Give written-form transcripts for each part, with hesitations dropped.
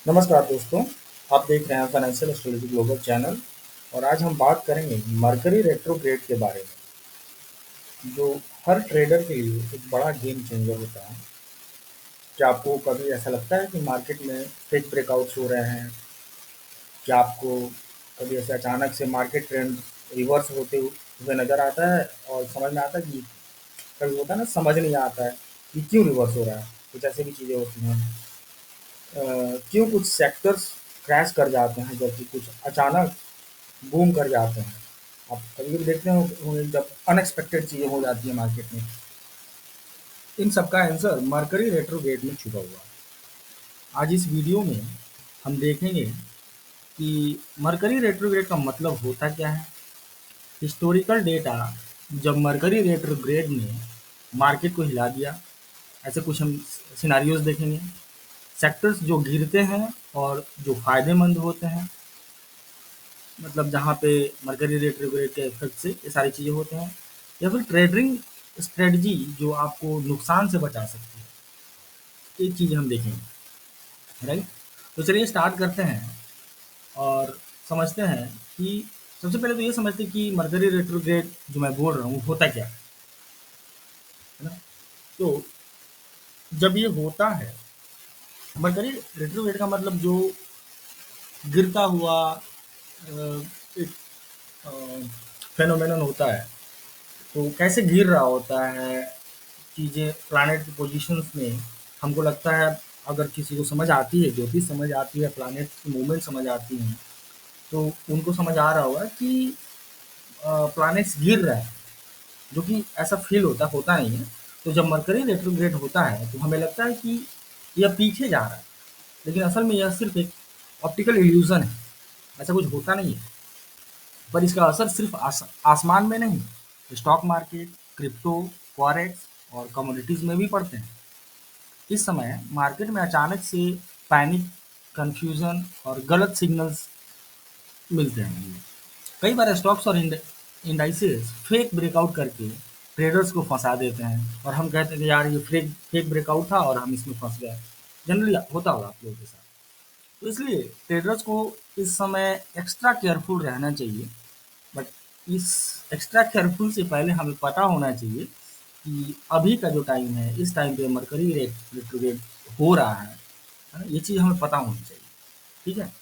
नमस्कार दोस्तों, आप देख रहे हैं फाइनेंशियल एस्ट्रोलॉजी ग्लोबल चैनल। और आज हम बात करेंगे मरकरी रेट्रोग्रेड के बारे में, जो हर ट्रेडर के लिए एक बड़ा गेम चेंजर होता है। क्या आपको कभी ऐसा लगता है कि मार्केट में फेक ब्रेकआउट्स हो रहे हैं? क्या आपको कभी ऐसे अचानक से मार्केट ट्रेंड रिवर्स होते हुए नज़र आता है और समझ में आता है कि कभी होता है ना, समझ नहीं आता है कि क्यों रिवर्स हो रहा है? कुछ ऐसी भी चीज़ें होती हैं। क्यों कुछ सेक्टर्स क्रैश कर जाते हैं जबकि कुछ अचानक बूम कर जाते हैं। आप कभी कभी देखते होंगे जब अनएक्सपेक्टेड चीज़ें हो जाती है मार्केट में। इन सब का आंसर मरकरी रेट्रोग्रेड में छुपा हुआ है। आज इस वीडियो में हम देखेंगे कि मरकरी रेट्रोग्रेड का मतलब होता क्या है, हिस्टोरिकल डेटा जब मरकरी रेट्रोग्रेड ने मार्केट को हिला दिया, ऐसे कुछ हम सिनारियोज देखेंगे। सेक्टर्स जो गिरते हैं और जो फायदेमंद होते हैं, मतलब जहाँ पे मरकरी रेट्रोग्रेड के इफेक्ट से ये सारी चीज़ें होते हैं, या फिर ट्रेडिंग स्ट्रेटजी जो आपको नुकसान से बचा सकती है, ये चीज़ हम देखेंगे। राइट, तो चलिए स्टार्ट करते हैं और समझते हैं कि सबसे पहले तो ये समझते हैं कि मरकरी रेट्रोग्रेड जो मैं बोल रहा हूँ होता क्या है ना। तो जब ये होता है, मरकरी रेट्रोग्रेड का मतलब जो गिरता हुआ एक फेनोमेनन होता है। तो कैसे गिर रहा होता है चीज़ें प्लैनेट की पोजीशंस में, हमको लगता है अगर किसी को समझ आती है, ज्योतिष समझ आती है, प्लैनेट की मूवमेंट समझ आती हैं, तो उनको समझ आ रहा होगा कि प्लैनेट्स गिर रहा है, जो कि ऐसा फील होता नहीं है। तो जब मरकरी रेट्रोग्रेड होता है तो हमें लगता है कि यह पीछे जा रहा है, लेकिन असल में यह सिर्फ एक ऑप्टिकल इल्यूजन है, ऐसा कुछ होता नहीं है। पर इसका असर सिर्फ आसमान में नहीं, स्टॉक मार्केट, क्रिप्टो, फॉरेक्स और कमोडिटीज में भी पड़ते हैं। इस समय मार्केट में अचानक से पैनिक, कंफ्यूजन और गलत सिग्नल्स मिलते हैं। कई बार स्टॉक्स और इंडाइसेस फेक ब्रेकआउट करके ट्रेडर्स को फंसा देते हैं और हम कहते हैं कि यार ये फेक फेक ब्रेकआउट था और हम इसमें फंस गए। जनरली होता होगा आप लोगों के साथ। तो इसलिए ट्रेडर्स को इस समय एक्स्ट्रा केयरफुल रहना चाहिए। बट इस एक्स्ट्रा केयरफुल से पहले हमें पता होना चाहिए कि अभी का जो टाइम है, इस टाइम पे मरकरी रेट्रोग्रेड हो रहा है ना, ये चीज़ हमें पता होनी चाहिए। ठीक है,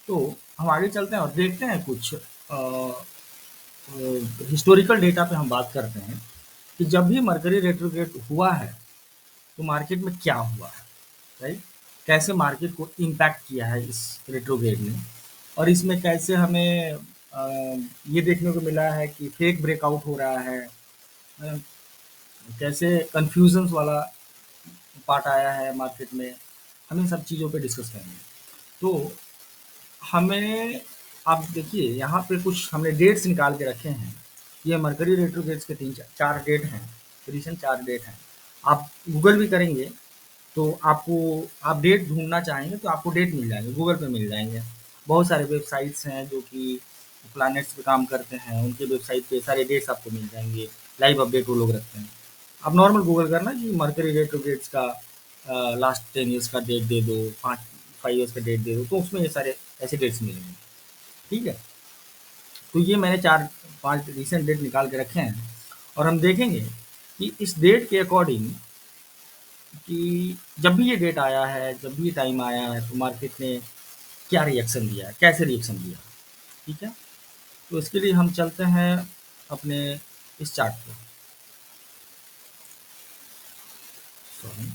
तो हम आगे चलते हैं और देखते हैं कुछ हिस्टोरिकल डेटा पे हम बात करते हैं कि जब भी मरकरी रेट्रोग्रेड हुआ है तो मार्केट में क्या हुआ है। राइट, कैसे मार्केट को इम्पैक्ट किया है इस रेट्रोग्रेड ने, और इसमें कैसे हमें ये देखने को मिला है कि फेक ब्रेकआउट हो रहा है, अ, कैसे कन्फ्यूजन्स वाला पार्ट आया है मार्केट में। हम इन सब चीज़ों पे डिस्कस करेंगे। तो हमें, आप देखिए यहाँ पे कुछ हमने डेट्स निकाल के रखे हैं। ये मरकरी रेट्रोग्रेड्स के तीन चार डेट हैं, रिसेंट चार डेट हैं। आप गूगल भी करेंगे तो आपको, आप डेट ढूँढना चाहेंगे तो आपको डेट मिल जाएँगे, गूगल पे मिल जाएँगे। बहुत सारे वेबसाइट्स हैं जो कि प्लैनेट्स पे काम करते हैं, उनके वेबसाइट पे सारे डेट्स आपको मिल जाएँगे, लाइव अपडेट वो लोग रखते हैं। आप नॉर्मल गूगल करना कि मर्करी रेट्रोग्रेड्स का लास्ट 10 ईयर्स का डेट दे दो, 5 ईयर्स का डेट दे दो, तो उसमें ये सारे ऐसे डेट्स मिलेंगे। ठीक है? तो ये मैंने 4-5 रिसेंट डेट निकाल के रखे हैं और हम देखेंगे कि इस डेट के अकॉर्डिंग कि जब भी ये डेट आया है, जब भी ये टाइम आया है, तो मार्केट ने क्या रिएक्शन दिया है, कैसे रिएक्शन दिया है। ठीक है? तो इसके लिए हम चलते हैं अपने इस चार्ट पे। सॉरी,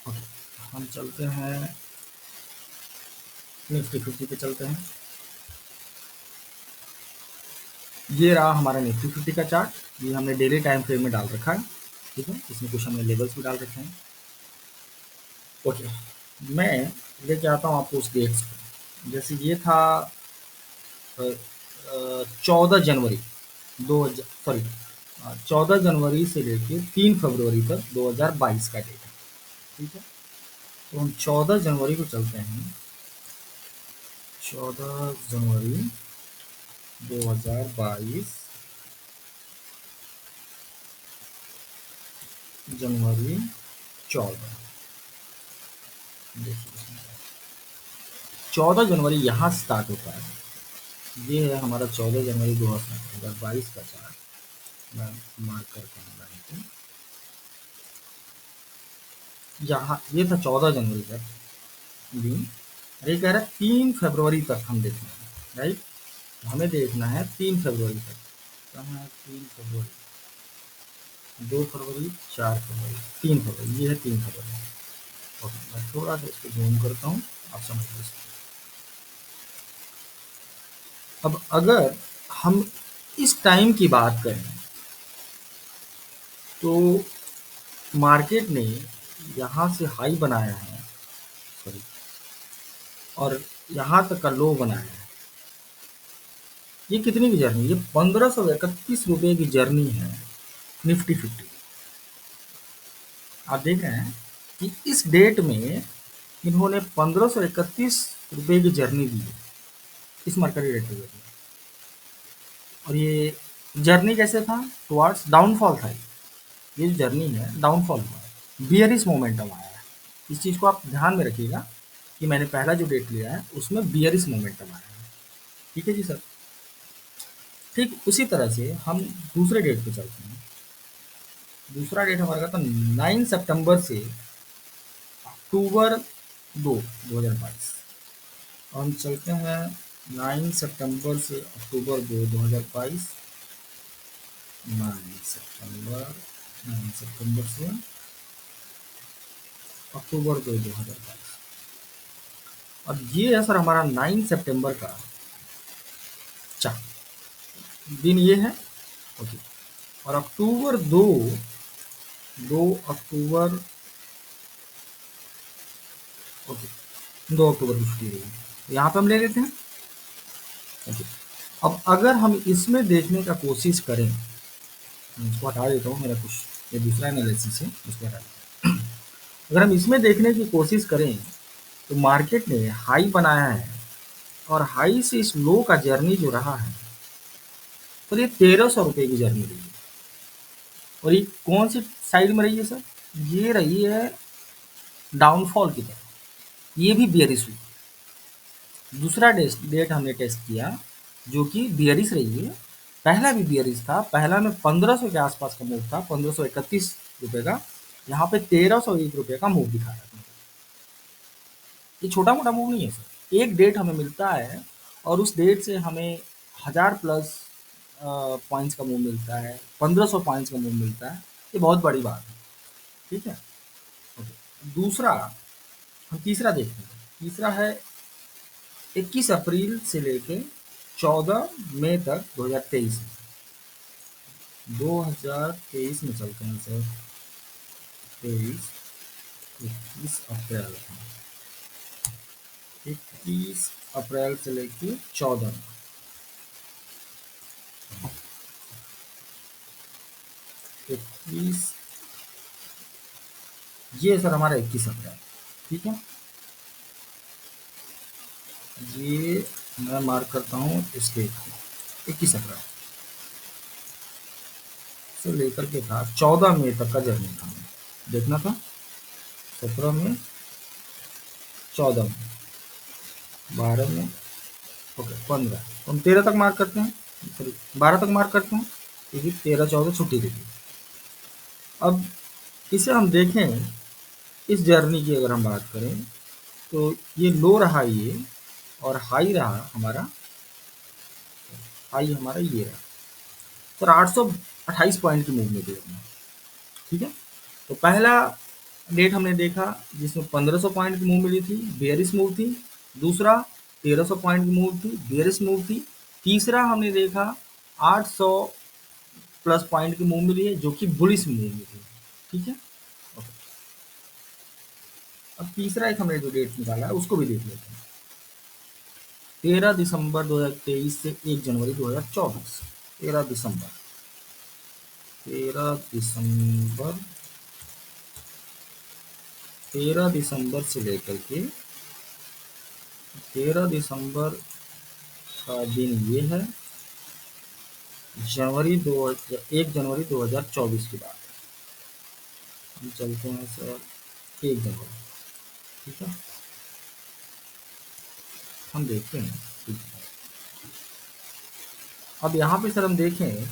ओके, हम चलते हैं निफ्टी 50 पे चलते हैं। ये रहा हमारा निफ्टी 50 का चार्ट। ये हमने डेली टाइम फ्रेम में डाल रखा है। ठीक है, इसमें कुछ हमने लेवल्स भी डाल रखे हैं। ओके, मैं लेके आता हूँ आपको उस डेट्स पे। जैसे ये था 14 जनवरी 2000, सॉरी 14 जनवरी से लेके 3 फरवरी तक 2022 का डेट है। ठीक है, तो हम 14 जनवरी को चलते हैं। 14 जनवरी 2022, जनवरी 14। देखिए 14 जनवरी यहाँ स्टार्ट होता है। ये है हमारा 14 जनवरी 2022 का चार्ट। मैं मार्क करके हूँ यहाँ, ये था 14 जनवरी तक दिन। ये कह रहा है 3 फरवरी तक हम देखना है, राइट। हमें देखना है 3 फरवरी तक। कहाँ है 3 फरवरी? 2 फरवरी, 4 फरवरी, 3 फरवरी, ये है 3 फरवरी। ओके, मैं थोड़ा सा इसको जूम करता हूँ, आप समझ लीजिए। अब अगर हम इस टाइम की बात करें तो मार्केट ने यहाँ से हाई बनाया है, सॉरी, और यहाँ तक का लो बनाया है। ये कितनी की जर्नी? ये 1531 रुपये की जर्नी है निफ्टी 50। आप देख रहे हैं कि इस डेट में इन्होंने 1531 रुपये की जर्नी दी है इस मरकरी रेट में। और ये जर्नी कैसे था? टुवर्ड्स डाउनफॉल था। ये जो जर्नी है डाउनफॉल हुआ है, बियरिश मोमेंटम आया है। इस चीज़ को आप ध्यान में रखिएगा कि मैंने पहला जो डेट लिया है उसमें बियरिश मोमेंटम आया है। ठीक है जी सर। ठीक उसी तरह से हम दूसरे डेट पे चलते हैं। दूसरा डेट हमारा था 9 सितंबर से अक्टूबर 2, 2022। हम चलते हैं 9 सितंबर से अक्टूबर 2, 2022। 9 सितंबर, 9 सितंबर से अक्टूबर 2, 2022। अब ये है सर हमारा 9 सितंबर का चार्ट। दिन ये है, ओके। और अक्टूबर 2 अक्टूबर, ओके, 2 अक्टूबर की छुट्टी रहेगी, यहाँ पे हम ले लेते हैं। ओके, अब अगर हम इसमें देखने का कोशिश करें, इसको हटा देता हूँ, मेरा कुछ ये दूसरा एनालिसिस है, उसको हटा देता हूँ। अगर हम इसमें देखने की कोशिश करें तो मार्केट ने हाई बनाया है और हाई से इस लो का जर्नी जो रहा है, तो ये 1300 रुपये की जर्नी रही है। और ये कौन सी साइड में रही है सर? ये रही है डाउनफॉल की तरफ, ये भी बियरिश हुई। दूसरा डेट हमने टेस्ट किया जो कि बियरिश रही है। पहला भी बियरिश था, पहला में 1500 के आसपास का मूव था, 1531 रुपये का। यहाँ पे 1301 रुपये का मूव दिखा रहा है। ये छोटा मोटा मूव नहीं है सर। एक डेट हमें मिलता है और उस डेट से हमें 1000+ पॉइंट्स का मूव मिलता है, 1500 पॉइंट्स का मूव मिलता है। ये बहुत बड़ी बात है, ठीक है। ओके, दूसरा हम तीसरा देखते हैं। तीसरा है 21 अप्रैल से लेके 14 मई तक 2023 में। 2023 में चलते हैं सर। 23, 21 अप्रैल, 21 अप्रैल से लेके 14, 21, ये सर हमारा 21 अप्रैल, ठीक है। ये मैं मार्क करता हूँ इस डेट को, 21 अप्रैल से लेकर के था 14 मई तक का जर्नी था, हमें देखना था। 17 में, 14 में, 12 में, ओके, 15, तो हम 13 तक मार्क करते हैं, सॉरी 12 तक मार्क करते हैं, क्योंकि 13, 14 छुट्टी देगी। अब इसे हम देखें, इस जर्नी की अगर हम बात करें तो ये लो रहा ये, और हाई रहा हमारा, हाई हमारा ये रहा सर 828 पॉइंट की मूवमेंट है, ठीक है। तो पहला डेट हमने देखा जिसमें 1500 पॉइंट की मूव मिली थी, बेयरिश मूव थी। दूसरा 1300 पॉइंट की मूव थी, बेयरिश मूव थी। तीसरा हमने देखा 800+ पॉइंट की मूव मिली है जो कि बुलिश मूव मिली थी, ठीक है। ओके। अब तीसरा एक हमने जो डेट निकाला है उसको भी देख लेते हैं। 13 दिसंबर 2023 से 1 जनवरी 2024। 13 दिसंबर, 13 दिसंबर, 13 दिसंबर से लेकर के 13 दिसंबर का दिन ये है, जनवरी 1 जनवरी 2024 की बात है। हम चलते हैं सर 1 जनवरी। ठीक है, हम देखते हैं। ठीक है। अब यहाँ पे सर हम देखें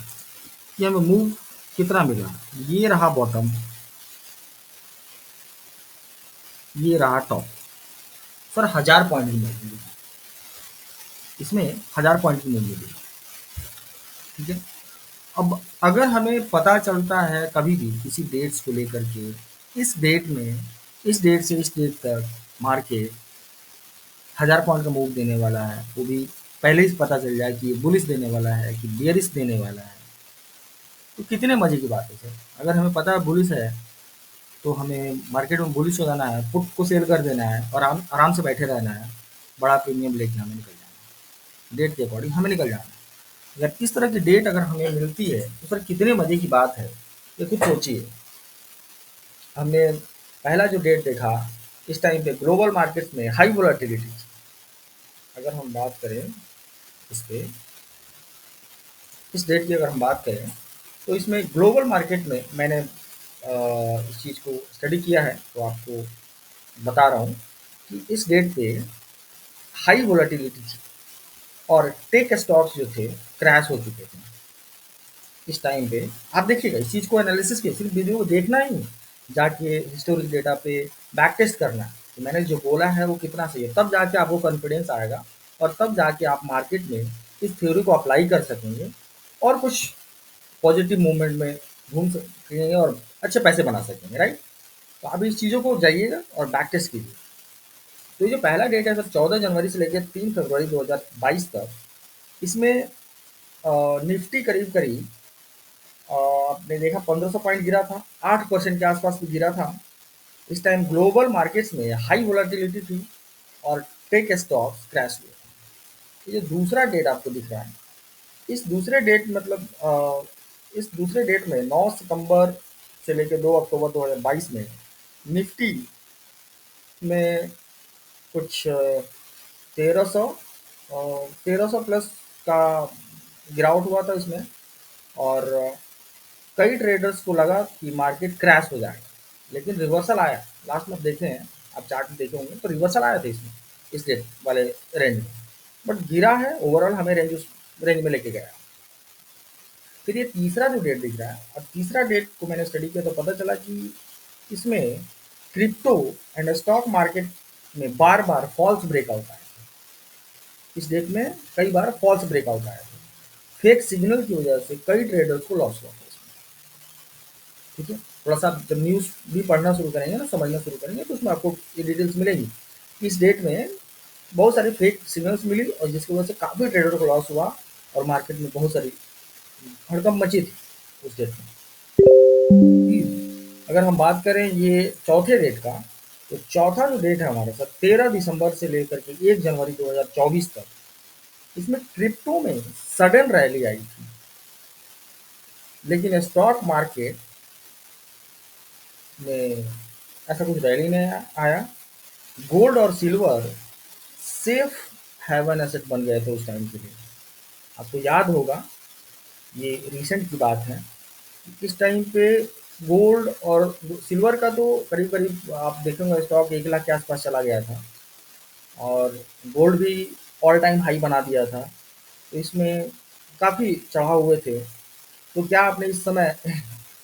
कि हमें मूव कितना मिला। ये रहा बॉटम, ये रहा टॉप। सर 1000 पॉइंट की मूव मिली, इसमें 1000 पॉइंट की मूव मिली। ठीक है। अब अगर हमें पता चलता है कभी भी किसी डेट्स को लेकर के, इस डेट में, इस डेट से इस डेट तक मार्केट 1000 पॉइंट का मूव देने वाला है, वो भी पहले ही पता चल जाए कि ये बुलिश देने वाला है कि बेयरिश देने वाला है, तो कितने मजे की बात है सर। अगर हमें पता है बुलिश है, तो हमें मार्केट में बुलिश हो जाना है, पुट को सेल कर देना है और आराम आराम से बैठे रहना है, बड़ा प्रीमियम लेके हमें निकल जाना है, डेट के अकॉर्डिंग हमें निकल जाना है। अगर इस तरह की डेट अगर हमें मिलती है तो सर कितने मजे की बात है, ये खुद सोचिए। हमने पहला जो डेट देखा, इस टाइम पे ग्लोबल मार्केट्स में हाई वोलेटिलिटी, अगर हम बात करें इस पे, इस डेट की अगर हम बात करें, तो इसमें ग्लोबल मार्केट में मैंने इस चीज़ को स्टडी किया है, तो आपको बता रहा हूँ कि इस डेट पे हाई वोलेटिलिटी थी और टेक स्टॉक्स जो थे क्रैश हो चुके थे इस टाइम पे। आप देखिएगा इस चीज़ को एनालिसिस के सिर्फ वीडियो को देखना ही नहीं, जाके हिस्टोरिक डेटा पे बैक टेस्ट करना है कि मैंने जो बोला है वो कितना सही है, तब जाके आपको कॉन्फिडेंस आएगा और तब जाके आप मार्केट में इस थ्योरी को अप्लाई कर सकेंगे और कुछ पॉजिटिव मूवमेंट में घूम सकेंगे और अच्छे पैसे बना सकेंगे, राइट। तो आप इस चीज़ों को जाइएगा और बैक टेस्ट कीजिए। तो ये जो पहला डेट है सर 14 जनवरी से लेकर 3 फरवरी 2022 तक, इसमें निफ्टी करीब करीब आपने देखा 1500 पॉइंट गिरा था, 8% के आसपास भी गिरा था। इस टाइम ग्लोबल मार्केट्स में हाई वोलेटिलिटी थी और टेक स्टॉक्स क्रैश हुए। ये जो दूसरा डेट आपको दिख रहा है, इस दूसरे डेट मतलब इस दूसरे डेट में 9 सितंबर से लेकर 2 अक्टूबर 2022 में निफ्टी में कुछ 1300 1300 प्लस का गिरावट हुआ था इसमें। और कई ट्रेडर्स को लगा कि मार्केट क्रैश हो जाएगा, लेकिन रिवर्सल आया। लास्ट में देखे हैं, आप चार्ट में देखे होंगे तो रिवर्सल आया था इसमें, इस रेट वाले रेंज में, बट गिरा है ओवरऑल, हमें रेंज उस रेंज में लेके गया। फिर ये तीसरा जो डेट दिख रहा है, और तीसरा डेट को मैंने स्टडी किया तो पता चला कि इसमें क्रिप्टो एंड स्टॉक मार्केट में बार बार फॉल्स ब्रेकआउट आए। इस डेट में कई बार फॉल्स ब्रेकआउट आए थे, फेक सिग्नल की वजह से कई ट्रेडर्स को लॉस हुआ था इसमें। ठीक है, थोड़ा सा जब न्यूज़ भी पढ़ना शुरू करेंगे ना, समझना शुरू करेंगे, तो उसमें आपको ये डिटेल्स मिलेगी कि इस डेट में बहुत सारी फेक सिग्नल्स मिली और जिसकी वजह से काफ़ी ट्रेडर को लॉस हुआ और मार्केट में बहुत सारी हड़कंप मची थी उस डेट में। अगर हम बात करें ये चौथे डेट का, तो चौथा जो डेट है हमारे साथ 13 दिसंबर से लेकर के 1 जनवरी 2024 तक, इसमें क्रिप्टो में सडन रैली आई थी, लेकिन स्टॉक मार्केट में ऐसा कुछ रैली नहीं आया। गोल्ड और सिल्वर सेफ हेवन एसेट बन गए थे उस टाइम के लिए। आपको याद होगा, ये रिसेंट की बात है, इस टाइम पे गोल्ड और सिल्वर का तो करीब करीब आप देखेंगे स्टॉक 1 लाख के आसपास चला गया था और गोल्ड भी ऑल टाइम हाई बना दिया था। तो इसमें काफ़ी चढ़ाव हुए थे। तो क्या आपने इस समय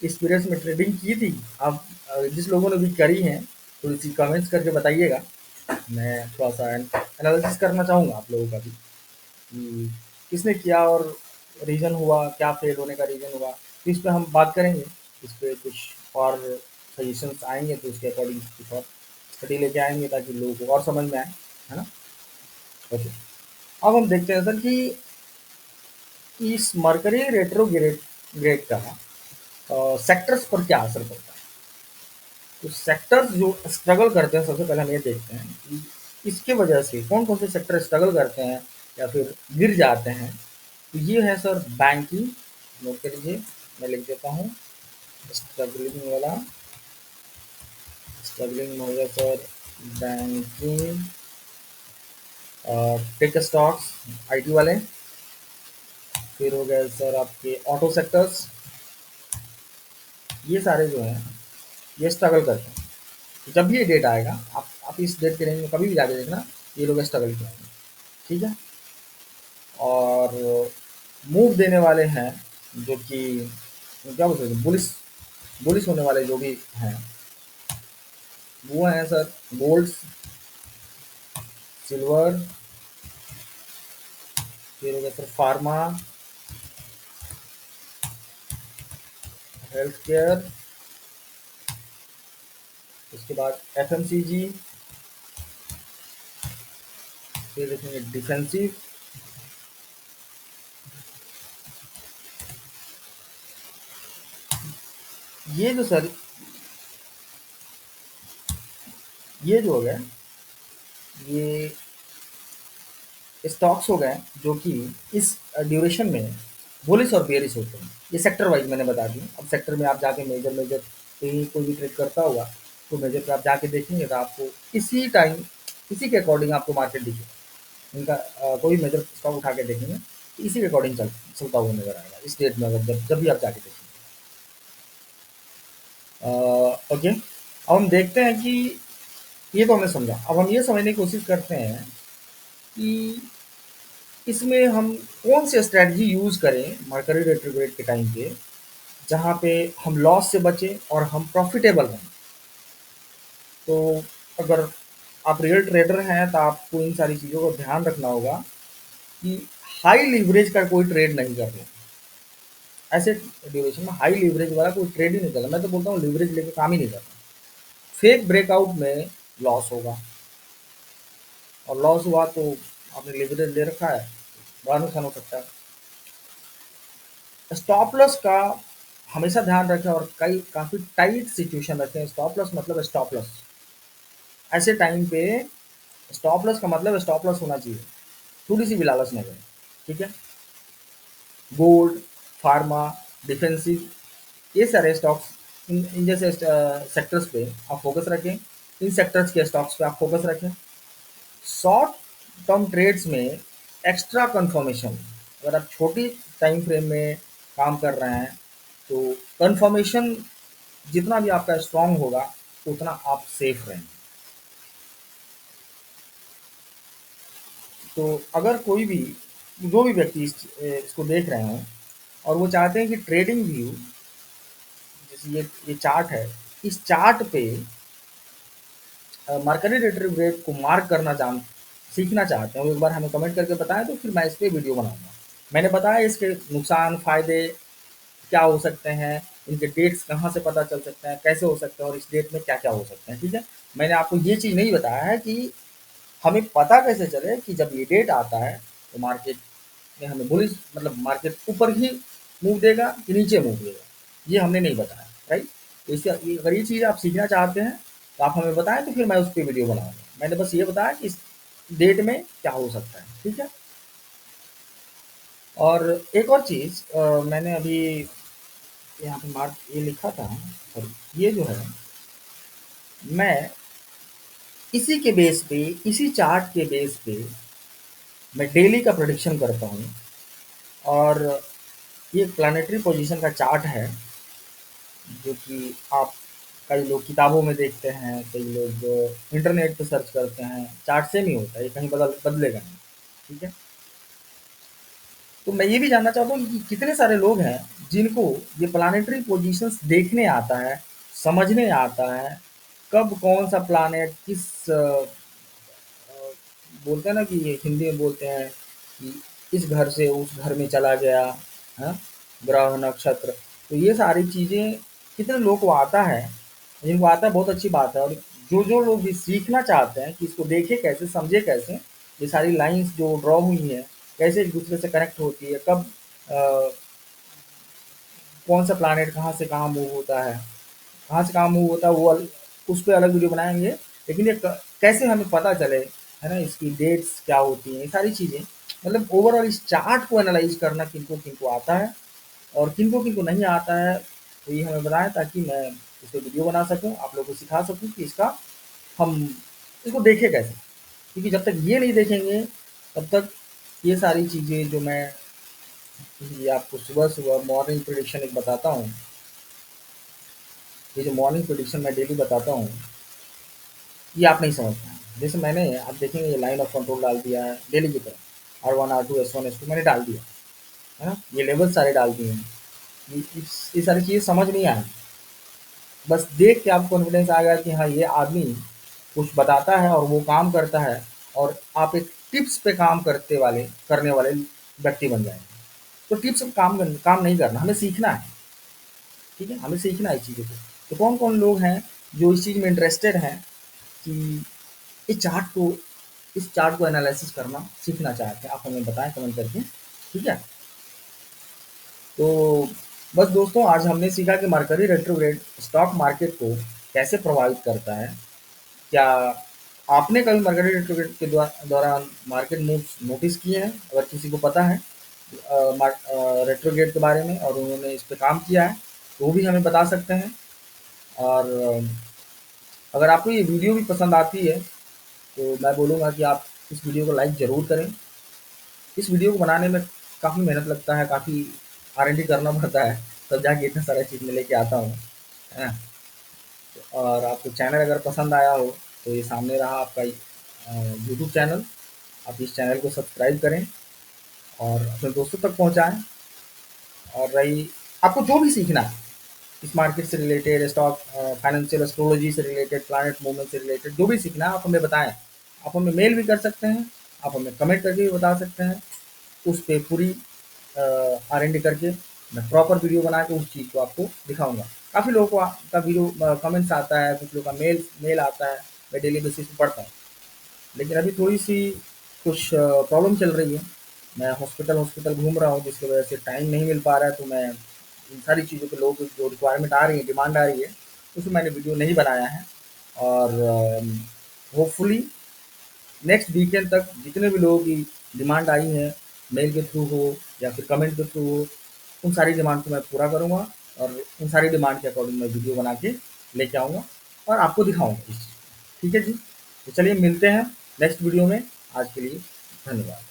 इस पीरियड में ट्रेडिंग की थी? आप जिस लोगों ने भी करी हैं, थोड़ी सी कमेंट्स करके बताइएगा। मैं थोड़ा सा एनालिसिस करना चाहूँगा आप लोगों का भी कि किसने किया और रीज़न हुआ, क्या फेल होने का रीज़न हुआ। तो इस पे हम बात करेंगे, इस पे कुछ और सजेशंस आएँगे तो उसके अकॉर्डिंग कुछ और स्टडी लेके आएँगे ताकि लोगों को और समझ में आए, है ना? ओके, अब हम देखते हैं सर कि इस मरकरी रेट्रोग्रेड ग्रेड का सेक्टर्स पर क्या असर पड़ता है। तो सेक्टर्स जो स्ट्रगल करते हैं, सबसे पहले हम ये देखते हैं कि इसके वजह से कौन कौन से सेक्टर स्ट्रगल करते हैं या फिर गिर जाते हैं। तो ये है सर बैंकिंग, नोट कर लीजिए, मैं लिख देता हूँ स्ट्रगलिंग वाला। स्ट्रगलिंग में होगा sir banking, tech stocks, IT वाले। फिर हो गए सर आपके ऑटो सेक्टर्स, ये सारे जो हैं ये स्ट्रगल करते हैं। तो जब भी ये डेट आएगा, आप इस डेट के रेंज में कभी भी जाके देखना, ये लोग स्ट्रगल करेंगे, ठीक है। और मूव देने वाले हैं जो कि क्या बोलते हैं, बुलिश बुलिश होने वाले जो भी हैं, वो हैं सर गोल्ड, सिल्वर, फिर हो गया सर फार्मा, हेल्थ केयर, उसके बाद एफएमसीजी, फिर देखेंगे डिफेंसिव, ये जो सर ये जो हो गए, ये स्टॉक्स हो गए जो कि इस ड्यूरेशन में बुलिश और बेरिश होते हैं। ये सेक्टर वाइज मैंने बता दी। अब सेक्टर में आप जाके मेजर मेजर कहीं कोई भी ट्रेड करता होगा तो मेजर पे आप जाके देखेंगे तो आपको इसी टाइम इसी के अकॉर्डिंग आपको मार्केट दिखेगा। इनका कोई मेजर स्टॉक उठा के देखेंगे तो इसी के अकॉर्डिंग चलता हुआ नजर आएगा इस डेट में, अगर जब भी आप जाके देखेंगे। ओके, अब हम देखते हैं कि ये तो हमने समझा। अब हम ये समझने की कोशिश करते हैं कि इसमें हम कौन सी स्ट्रैटेजी यूज़ करें मर्करी रेट्रोग्रेड के टाइम पे, जहाँ पे हम लॉस से बचें और हम प्रॉफिटेबल रहें। तो अगर आप रियल ट्रेडर हैं तो आपको इन सारी चीज़ों को ध्यान रखना होगा कि हाई लिवरेज का कोई ट्रेड नहीं करना। ऐसे ड्यूरेशन में हाई लिवरेज वाला कोई ट्रेड ही नहीं करना। मैं तो बोलता हूँ लिवरेज लेके काम ही नहीं करना। फेक ब्रेकआउट में लॉस होगा, और लॉस हुआ तो आपने लिवरेज ले रखा है, बड़ा नुकसान हो सकता है। स्टॉप लॉस का हमेशा ध्यान रखें और कई काफ़ी टाइट सिचुएशन रखें। स्टॉप लॉस मतलब स्टॉप लॉस, ऐसे टाइम पे स्टॉप लॉस का मतलब स्टॉप लॉस होना चाहिए, थोड़ी सी भी लालच नहीं करें, ठीक है। गोल्ड, फार्मा, डिफेंसिव, ये सारे स्टॉक्स इन जैसे सेक्टर्स पे आप फोकस रखें। इन सेक्टर्स के स्टॉक्स पे आप फोकस रखें। शॉर्ट टर्म ट्रेड्स में एक्स्ट्रा कंफर्मेशन, अगर आप छोटी टाइम फ्रेम में काम कर रहे हैं तो कंफर्मेशन जितना भी आपका स्ट्रांग होगा उतना आप सेफ रहेंगे। तो अगर कोई भी जो भी व्यक्ति इसको देख रहे हैं और वो चाहते हैं कि ट्रेडिंग व्यू, जैसे ये चार्ट है, इस चार्ट पे मर्करी रेट को मार्क करना सीखना चाहते हैं, वो एक बार हमें कमेंट करके बताएं तो फिर मैं इस पे वीडियो बनाऊंगा। मैंने बताया इसके नुकसान फायदे क्या हो सकते हैं, इनके डेट्स कहाँ से पता चल सकते हैं, कैसे हो सकते हैं और इस डेट में क्या क्या हो सकते हैं, ठीक है। मैंने आपको ये चीज़ नहीं बताया है कि हमें पता कैसे चले कि जब ये डेट आता है तो मार्केट में हमें बुलिश मतलब मार्केट ऊपर ही मूव देगा कि नीचे मूव देगा, ये हमने नहीं बताया, राइट। तो इससे अगर ये चीज़ आप सीखना चाहते हैं तो आप हमें बताएं तो फिर मैं उस पर वीडियो बनाऊंगा। मैंने बस ये बताया कि इस डेट में क्या हो सकता है, ठीक है। और एक और चीज़ मैंने अभी यहाँ पे मार्क ये लिखा था, और ये जो है मैं इसी के बेस पे, इसी चार्ट के बेस पे मैं डेली का प्रोडिक्शन करता हूँ। और ये प्लानिटरी पोजीशन का चार्ट है जो कि आप कई लोग किताबों में देखते हैं, कई लोग इंटरनेट पे सर्च करते हैं। चार्ट सेम ही होता है, ये कहीं बदलेगा नहीं, ठीक है। तो मैं ये भी जानना चाहता हूँ कि कितने सारे लोग हैं जिनको ये प्लानिटरी पोजीशंस देखने आता है, समझने आता है, कब कौन सा प्लानेट किस बोलते हैं ना कि ये हिंदी में बोलते हैं कि इस घर से उस घर में चला गया, हाँ, ग्रह नक्षत्र। तो ये सारी चीज़ें कितने लोगों को आता है, जिनको आता है बहुत अच्छी बात है। और जो लोग भी सीखना चाहते हैं कि इसको देखे कैसे, समझे कैसे, ये सारी लाइंस जो ड्रॉ हुई हैं कैसे एक दूसरे से कनेक्ट होती है, कब कौन सा प्लानेट कहाँ से कहाँ मूव होता है, कहाँ से कहाँ मूव होता है, वो उस पर अलग वीडियो बनाएंगे। लेकिन ये कैसे हमें पता चले, है ना, इसकी डेट्स क्या होती हैं, ये सारी चीज़ें, मतलब ओवरऑल इस चार्ट को एनालाइज करना किनको किनको आता है और किनको किनको नहीं आता है, तो ये हमें बताएं ताकि मैं इस पर वीडियो बना सकूँ, आप लोगों को सिखा सकूँ कि इसका हम इसको देखें कैसे। क्योंकि जब तक ये नहीं देखेंगे तब तक ये सारी चीज़ें जो मैं ये आपको सुबह सुबह मॉर्निंग प्रिडिक्शन एक बताता हूँ, ये जो मॉर्निंग प्रिडिक्शन मैं डेली बताता हूँ, ये आप नहीं समझ पाएँ। जैसे मैंने आप देखेंगे ये लाइन ऑफ कंट्रोल डाल दिया है डेली की तरह, R1, R2, S1, S2 मैंने डाल दिया, है ना? ये लेवल सारे डाल दिए हैं। ये सारी चीज़ें समझ नहीं आए। बस देख के आपको कॉन्फिडेंस आ गया कि हाँ, ये आदमी कुछ बताता है और वो काम करता है, और आप एक टिप्स पे काम करने वाले व्यक्ति बन जाएँगे। तो टिप्स पे काम नहीं करना, हमें सीखना है, ठीक है? हमें सीखना है इस चीज़ों को। तो कौन-कौन लोग हैं जो इस चीज़ में इंटरेस्टेड हैं कि इस चार्ट को इस चार्ट को एनालिसिस करना सीखना चाहते हैं, आप हमें बताएँ कमेंट करके, ठीक है? तो बस दोस्तों, आज हमने सीखा कि मरकरी रेट्रोग्रेड स्टॉक मार्केट को कैसे प्रभावित करता है। क्या आपने कभी मरकरी रेट्रोग्रेड के दौरान मार्केट मूव्स नोटिस किए हैं? अगर किसी को पता है रेट्रोग्रेड के बारे में और उन्होंने इस पे काम किया है, तो वो भी हमें बता सकते हैं। और अगर आपको ये वीडियो भी पसंद आती है, तो मैं बोलूँगा कि आप इस वीडियो को लाइक ज़रूर करें। इस वीडियो को बनाने में काफ़ी मेहनत लगता है, काफ़ी R&D करना पड़ता है, तब जाके इतना सारा चीज़ मैं लेके आता हूँ, है ना? और आपको चैनल अगर पसंद आया हो, तो ये सामने रहा आपका यूट्यूब चैनल, आप इस चैनल को सब्सक्राइब करें और अपने दोस्तों तक पहुँचाएँ। और रही आपको जो भी सीखना है, इस मार्केट से रिलेटेड, स्टॉक फाइनेंशियल एस्ट्रोलॉजी से रिलेटेड, प्लैनेट मूवमेंट से रिलेटेड जो भी सीखना है, आप हमें बताएँ। आप हमें मेल भी कर सकते हैं, आप हमें कमेंट करके भी बता सकते हैं। उस पे पूरी R&D करके मैं प्रॉपर वीडियो बना के उस चीज़ को आपको दिखाऊँगा। काफ़ी लोगों को का वीडियो कमेंट्स आता है, कुछ लोगों का मेल आता है, मैं डेली बेसिस पे पढ़ता हूँ। लेकिन अभी थोड़ी-सी कुछ प्रॉब्लम चल रही है। मैं हॉस्पिटल घूम रहा हूँ, जिसकी वजह से टाइम नहीं मिल पा रहा है, तो मैं इन सारी चीज़ों पे लोगों की जो रिक्वायरमेंट आ रही है, डिमांड आ रही है, उसमें मैंने वीडियो नहीं बनाया है। और होपफुली नेक्स्ट वीकेंड तक जितने भी लोगों की डिमांड आई है, मेल के थ्रू हो या फिर कमेंट के थ्रू हो, उन सारी डिमांड को मैं पूरा करूँगा और उन सारी डिमांड के अकॉर्डिंग मैं वीडियो बना के लेके आऊँगा और आपको दिखाऊँगा इस चीज़ को। ठीक है जी? तो चलिए मिलते हैं नेक्स्ट वीडियो में। आज के लिए धन्यवाद।